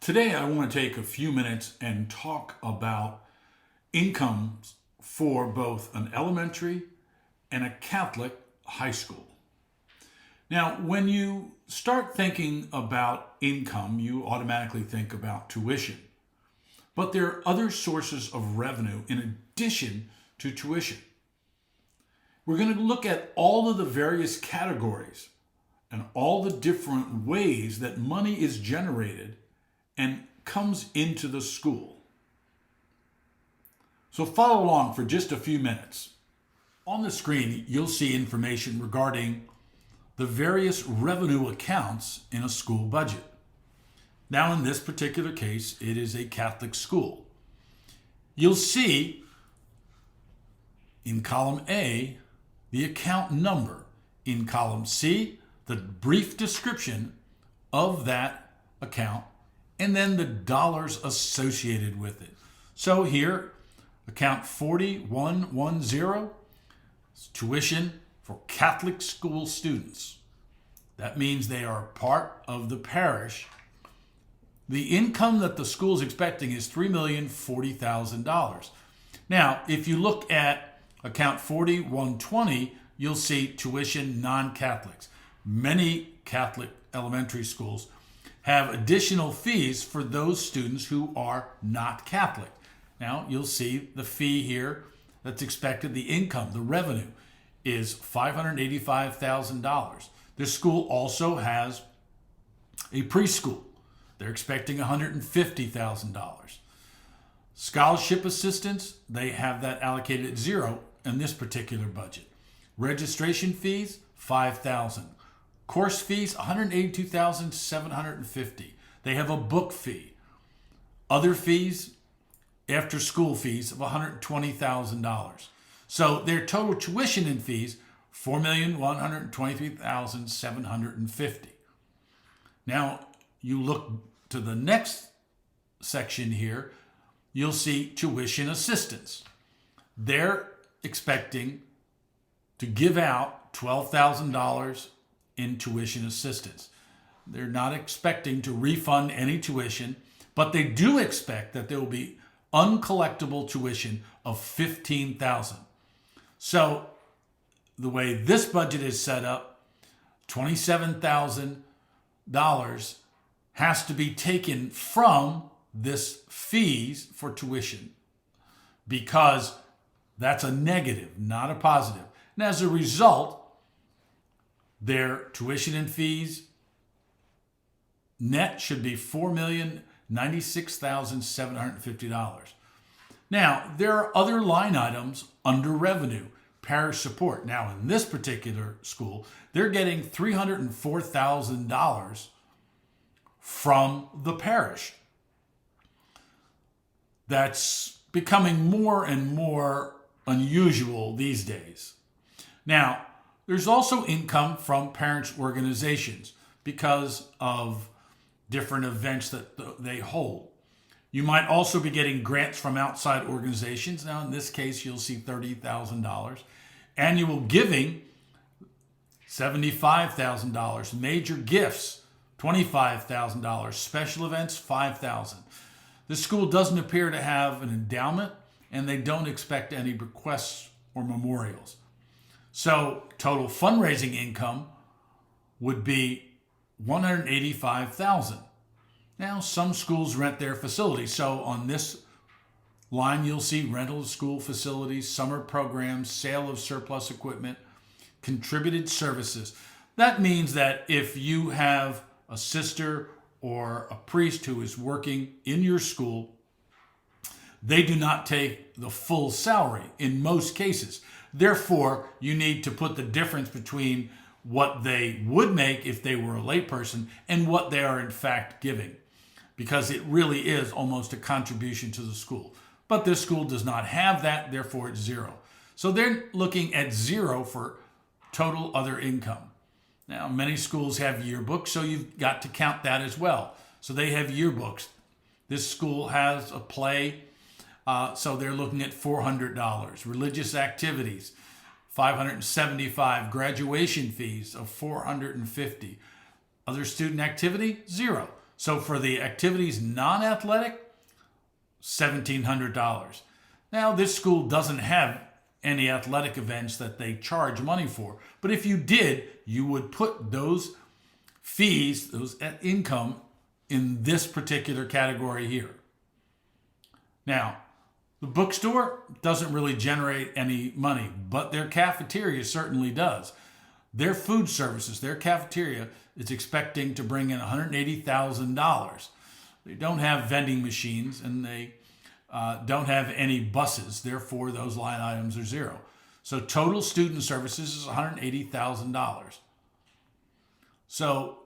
Today, I want to take a few minutes and talk about incomes for both an elementary and a Catholic high school. Now, when you start thinking about income, you automatically think about tuition. But there are other sources of revenue in addition to tuition. We're going to look at all of the various categories and all the different ways that money is generated and comes into the school. So follow along for just a few minutes. On the screen, you'll see information regarding the various revenue accounts in a school budget. Now, in this particular case, it is a Catholic school. You'll see in column A, the account number. In column C, the brief description of that account, and then the dollars associated with it. So here, account 4110 is tuition for Catholic school students. That means they are part of the parish. The income that the school is expecting is $3,040,000. Now, if you look at account 4120, you'll see tuition non-Catholics. Many Catholic elementary schools have additional fees for those students who are not Catholic. Now, you'll see the fee here that's expected, the income, the revenue, is $585,000. This school also has a preschool. They're expecting $150,000. Scholarship assistance, they have that allocated at zero in this particular budget. Registration fees, $5,000. Course fees, $182,750. They have a book fee. Other fees, after school fees of $120,000. So their total tuition and fees, $4,123,750. Now, you look to the next section here, you'll see tuition assistance. They're expecting to give out $12,000 in tuition assistance. They're not expecting to refund any tuition, but they do expect that there will be uncollectible tuition of $15,000. So the way this budget is set up, $27,000 has to be taken from this fees for tuition because that's a negative, not a positive. And as a result, their tuition and fees net should be $4,096,750. Now, there are other line items under revenue, parish support. Now, in this particular school, they're getting $304,000 from the parish. That's becoming more and more unusual these days. Now, there's also income from parents' organizations because of different events that they hold. You might also be getting grants from outside organizations. Now, in this case, you'll see $30,000. Annual giving, $75,000. Major gifts, $25,000. Special events, $5,000. This school doesn't appear to have an endowment, and they don't expect any bequests or memorials. So total fundraising income would be $185,000. Now, some schools rent their facilities. So on this line, you'll see rental of school facilities, summer programs, sale of surplus equipment, contributed services. That means that if you have a sister or a priest who is working in your school, they do not take the full salary in most cases. Therefore, you need to put the difference between what they would make if they were a layperson and what they are in fact giving, because it really is almost a contribution to the school. But this school does not have that, therefore it's zero. So they're looking at zero for total other income. Now, many schools have yearbooks, so you've got to count that as well. So they have yearbooks. This school has a play, so they're looking at $400. Religious activities, $575. Graduation fees of $450. Other student activity, zero. So for the activities non-athletic, $1,700. Now, this school doesn't have any athletic events that they charge money for, but if you did, you would put those fees, those income, in this particular category here. Now, the bookstore doesn't really generate any money, but their cafeteria certainly does. Their food services, their cafeteria is expecting to bring in $180,000. They don't have vending machines, and they don't have any buses. Therefore, those line items are zero. So total student services is $180,000. So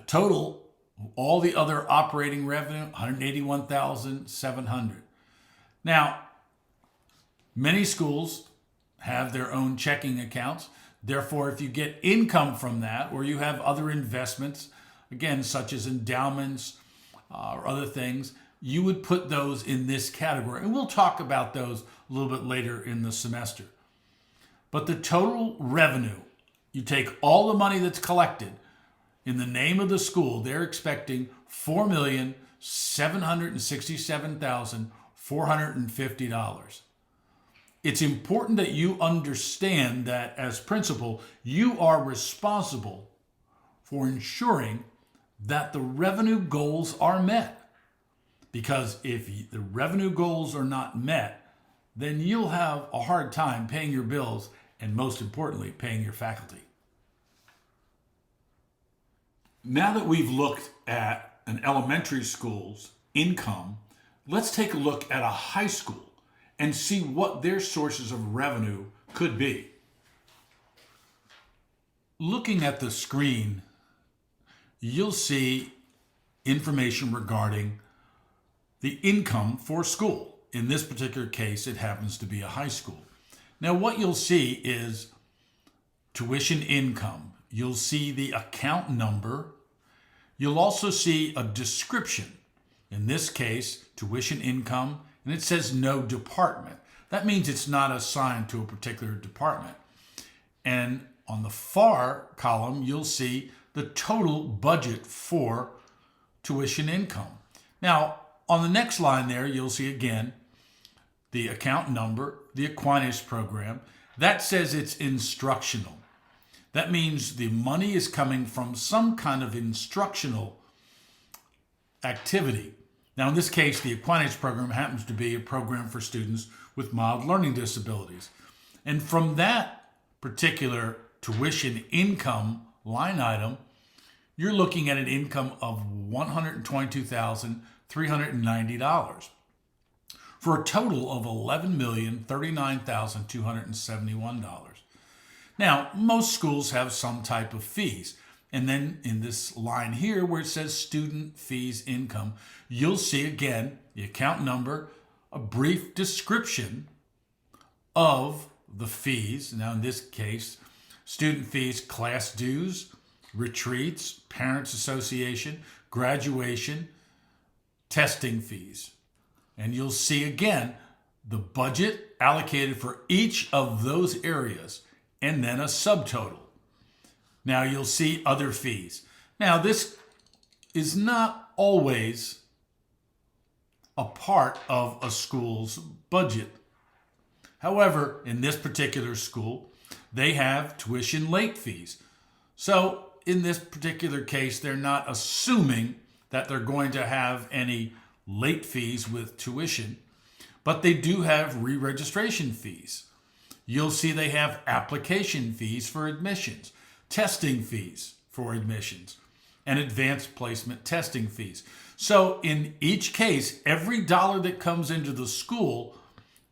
total, all the other operating revenue, $181,700. Now, many schools have their own checking accounts. Therefore, if you get income from that, or you have other investments, again, such as endowments or other things, you would put those in this category. And we'll talk about those a little bit later in the semester. But the total revenue, you take all the money that's collected in the name of the school, they're expecting $4,767,450. It's important that you understand that as principal, you are responsible for ensuring that the revenue goals are met. Because if the revenue goals are not met, then you'll have a hard time paying your bills and, most importantly, paying your faculty. Now that we've looked at an elementary school's income, let's take a look at a high school and see what their sources of revenue could be. Looking at the screen, you'll see information regarding the income for school. In this particular case, it happens to be a high school. Now, what you'll see is tuition income. You'll see the account number. You'll also see a description. In this case, tuition income, and it says no department. That means it's not assigned to a particular department. And on the far column, you'll see the total budget for tuition income. Now, on the next line there, you'll see again the account number, the Aquinas program. That says it's instructional. That means the money is coming from some kind of instructional activity. Now, in this case, the Aquinas program happens to be a program for students with mild learning disabilities. And from that particular tuition income line item, you're looking at an income of $122,390 for a total of $11,039,271. Now, most schools have some type of fees. And then in this line here where it says student fees income, you'll see again the account number, a brief description of the fees. Now, in this case, student fees, class dues, retreats, parents association, graduation, testing fees. And you'll see again the budget allocated for each of those areas and then a subtotal. Now you'll see other fees. Now this is not always a part of a school's budget. However, in this particular school, they have tuition late fees. So in this particular case, they're not assuming that they're going to have any late fees with tuition, but they do have re-registration fees. You'll see they have application fees for admissions, testing fees for admissions, and advanced placement testing fees. So in each case, every dollar that comes into the school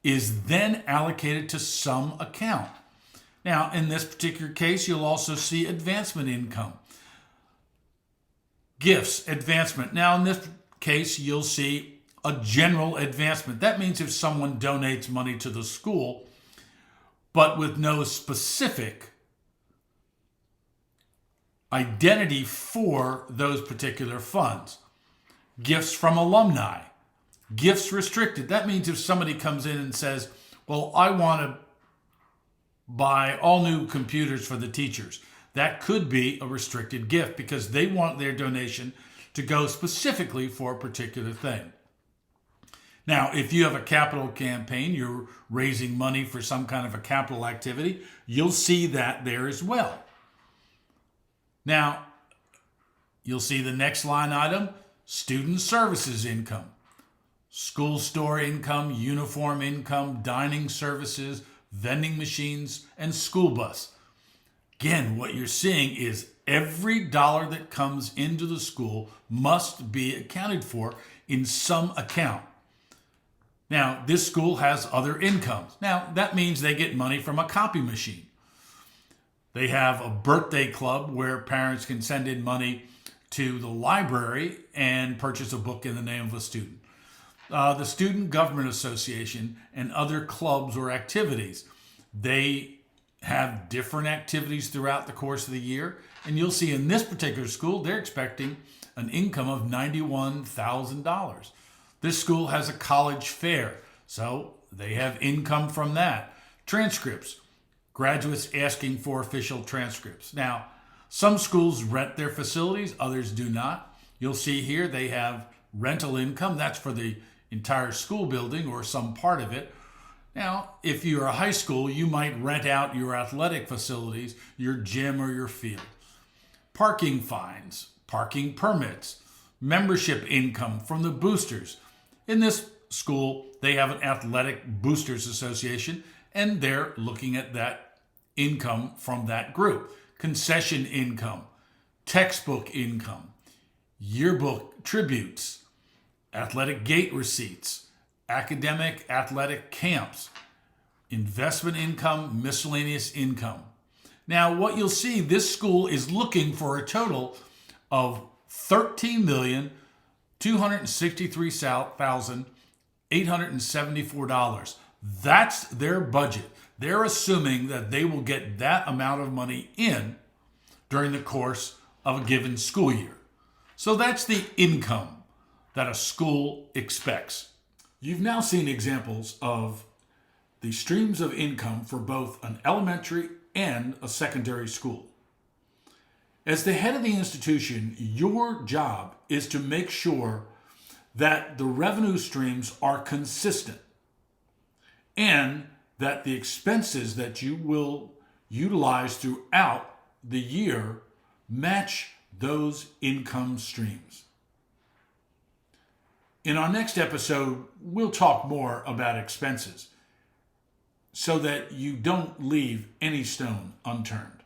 is then allocated to some account. Now, in this particular case, you'll also see advancement income, gifts, advancement. Now, in this case, you'll see a general advancement. That means if someone donates money to the school, but with no specific identity for those particular funds. Gifts from alumni, gifts restricted. That means if somebody comes in and says, well, I want to buy all new computers for the teachers, that could be a restricted gift because they want their donation to go specifically for a particular thing. Now, if you have a capital campaign, you're raising money for some kind of a capital activity, you'll see that there as well. Now, you'll see the next line item, student services income, school store income, uniform income, dining services, vending machines, and school bus. Again, what you're seeing is every dollar that comes into the school must be accounted for in some account. Now, this school has other incomes. Now, that means they get money from a copy machine. They have a birthday club where parents can send in money to the library and purchase a book in the name of a student. The Student Government Association and other clubs or activities, they have different activities throughout the course of the year. And you'll see in this particular school, they're expecting an income of $91,000. This school has a college fair, so they have income from that. Transcripts, graduates asking for official transcripts. Now, some schools rent their facilities, others do not. You'll see here they have rental income. That's for the entire school building or some part of it. Now, if you're a high school, you might rent out your athletic facilities, your gym or your field. Parking fines, parking permits, membership income from the boosters. In this school, they have an athletic boosters association, and they're looking at that income from that group. Concession income, textbook income, yearbook tributes, athletic gate receipts, academic athletic camps, investment income, miscellaneous income. Now, what you'll see, this school is looking for a total of $13,263,874. That's their budget. They're assuming that they will get that amount of money in during the course of a given school year. So that's the income that a school expects. You've now seen examples of the streams of income for both an elementary and a secondary school. As the head of the institution, your job is to make sure that the revenue streams are consistent and that the expenses that you will utilize throughout the year match those income streams. In our next episode, we'll talk more about expenses so that you don't leave any stone unturned.